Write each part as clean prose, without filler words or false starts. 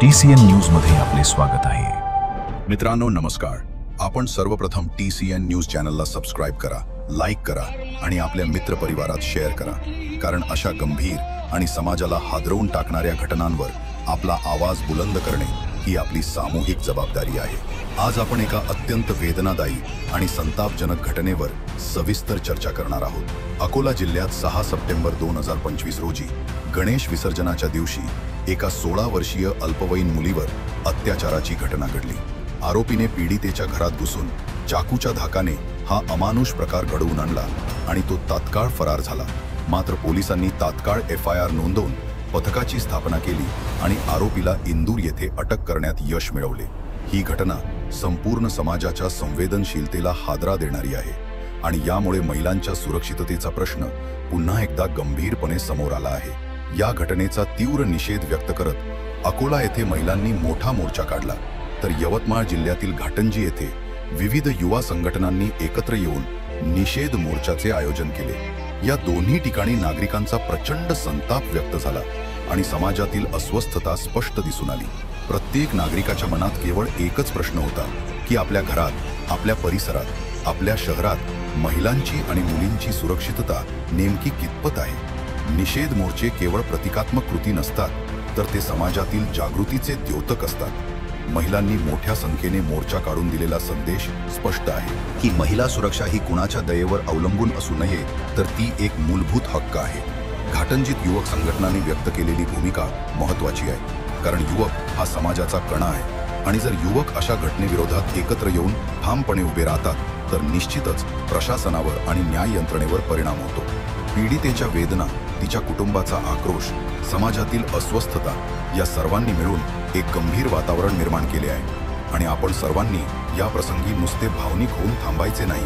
TCN news मध्ये आपले स्वागत आहे। मित्रांनो नमस्कार। आपण सर्वप्रथम TCN न्यूज चॅनलला सबस्क्राइब करा, लाईक करा आणि आपल्या मित्रपरिवारात शेअर करा, कारण अशा गंभीर आणि समाजाला हादरवून टाकणाऱ्या घटनांवर आपला आवाज बुलंद करणे ही आपली सामूहिक जबाबदारी आहे। आज आपण एका अत्यंत वेदनादायी आणि संतापजनक घटनेवर सविस्तर चर्चा करणार आहोत। अकोला जिल्ह्यात 6 सप्टेंबर 2025 रोजी गणेश विसर्जनाच्या दिवशी एका 16 वर्षीय अल्पवयीन मुलीवर अत्याचाराची घटना घडली। आरोपीने पीडितेच्या घरात घुसून चाकूच्या धाकाने हा अमानुष प्रकार घडवून आणला आणि तो तात्काळ फरार झाला। मात्र पोलिसांनी तात्काळ FIR नोंदवून पथकाची स्थापना केली आणि आरोपीला इंदूर येथे अटक करण्यात यश मिळवले। ही घटना संपूर्ण समाजाच्या संवेदनशीलतेला हादरा देणारी आहे आणि यामुळे महिलांच्या सुरक्षिततेचा प्रश्न पुन्हा एकदा गंभीरपणे समोर आला आहे। या घटनेचा तीव्र निषेध व्यक्त करत अकोला येथे महिलांनी मोठा मोर्चा काढला, तर यवतमाळ जिल्ह्यातील घाटंजी येथे विविध युवा संघटनांनी एकत्र येऊन निषेध मोर्चाचे आयोजन केले। या दोन्ही ठिकाणी नागरिकांचा प्रचंड संताप व्यक्त झाला आणि समाजातील अस्वस्थता स्पष्ट दिसून आली। प्रत्येक नागरिकाच्या मनात केवळ एकच प्रश्न होता की आपल्या घरात, आपल्या परिसरात, आपल्या शहरात महिलांची आणि मुलींची सुरक्षितता नेमकी कितपत आहे। निषेध मोर्चे केवळ प्रतिकात्मक कृती नसतात, तर ते समाजातील जागृतीचे द्योतक असतात। महिलांनी मोठ्या संख्येने मोर्चा काढून दिलेला संदेश स्पष्ट आहे की महिला सुरक्षा ही कुणाच्या दयेवर अवलंबून असू नये, तर ती एक मूलभूत हक्क आहे। घाटंजीत युवक संघटनांनी व्यक्त केलेली भूमिका महत्त्वाची आहे, कारण युवक हा समाजाचा कणा आहे आणि जर युवक अशा घटनेविरोधात एकत्र येऊन ठामपणे उभे राहतात तर निश्चितच प्रशासनावर आणि न्याय यंत्रणेवर परिणाम होतो। पीडितेच्या वेदना, तिच्या कुटुंबाचा आक्रोश, समाजातील अस्वस्थता या सर्वांनी मिळून एक गंभीर वातावरण निर्माण केले आहे आणि आपण सर्वांनी या प्रसंगी नुसते भावनिक होऊन थांबायचे नाही,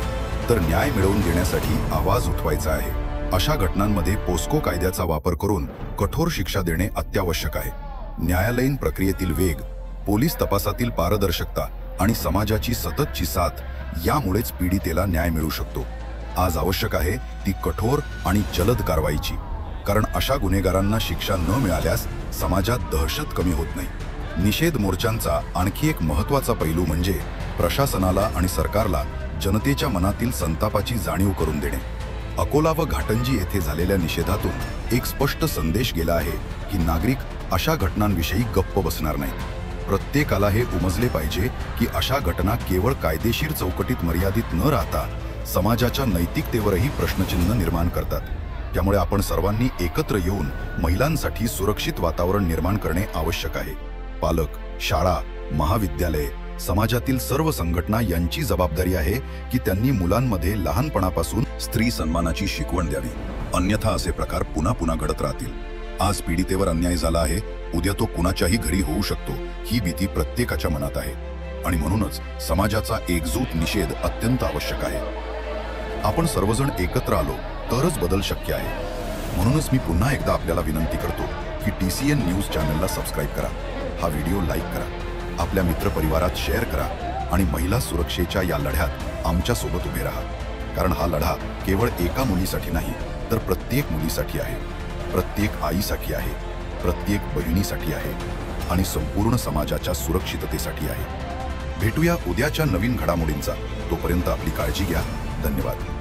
तर न्याय मिळवून देण्यासाठी आवाज उठवायचा आहे। अशा घटनांमध्ये पोस्को कायद्याचा वापर करून कठोर शिक्षा देणे अत्यावश्यक आहे। न्यायालयीन प्रक्रियेतील वेग, पोलीस तपासातील पारदर्शकता आणि समाजाची सततची साथ यामुळेच पीडितेला न्याय मिळू शकतो। आज आवश्यक आहे ती कठोर आणि जलद कारवाईची, कारण अशा गुन्हेगारांना शिक्षा न मिळाल्यास समाजात दहशत कमी होत नाही। निषेध मोर्चांचा आणखी एक महत्त्वाचा पैलू म्हणजे प्रशासनाला आणि सरकारला जनतेच्या मनातील संतापाची जाणीव करून देणे। अकोला व घाटंजी येथे झालेल्या निषेधातून एक स्पष्ट संदेश गेला आहे की नागरिक अशा घटनांविषयी गप्प बसणार नाहीत। प्रत्येकाला हे उमजले पाहिजे की अशा घटना केवळ कायदेशीर चौकटीत मर्यादित न राहता समाजाच्या नैतिकतेवरही प्रश्नचिन्ह निर्माण करतात। त्यामुळे आपण सर्वांनी एकत्र येऊन महिलांसाठी सुरक्षित वातावरण निर्माण करणे आवश्यक आहे। पालक, शाळा, महाविद्यालये, समाजातील सर्व संघटना यांची जबाबदारी आहे की त्यांनी मुलांमध्ये लहानपणापासून स्त्री सन्मानाची शिकवण द्यावी, अन्यथा असे प्रकार पुन्हा पुन्हा घडत राहतील। आज पीडितेवर अन्याय झाला आहे, उद्या तो कुणाच्याही घरी होऊ शकतो ही भीती प्रत्येकाच्या मनात आहे आणि म्हणूनच समाजाचा एकजूट निषेध अत्यंत आवश्यक आहे। आपण सर्वजण एकत्र आलो तरच बदल शक्य आहे। म्हणूनच मी पुन्हा एकदा आपल्याला विनंती करतो की TCN न्यूज चॅनलला सबस्क्राइब करा, हा व्हिडिओ लाईक करा, आपल्या मित्रपरिवारात शेअर करा आणि महिला सुरक्षेच्या या लढ्यात आमच्या सोबत उभे राहा, कारण हा लढा केवळ एका मुलीसाठी नाही, तर प्रत्येक मुलीसाठी आहे, प्रत्येक आईसाठी आहे, प्रत्येक बहिणीसाठी आहे आणि संपूर्ण समाजाच्या सुरक्षिततेसाठी आहे। भेटूया उद्याच्या नवीन घडामोडींचा। तोपर्यंत आपली काळजी घ्या। धन्यवाद।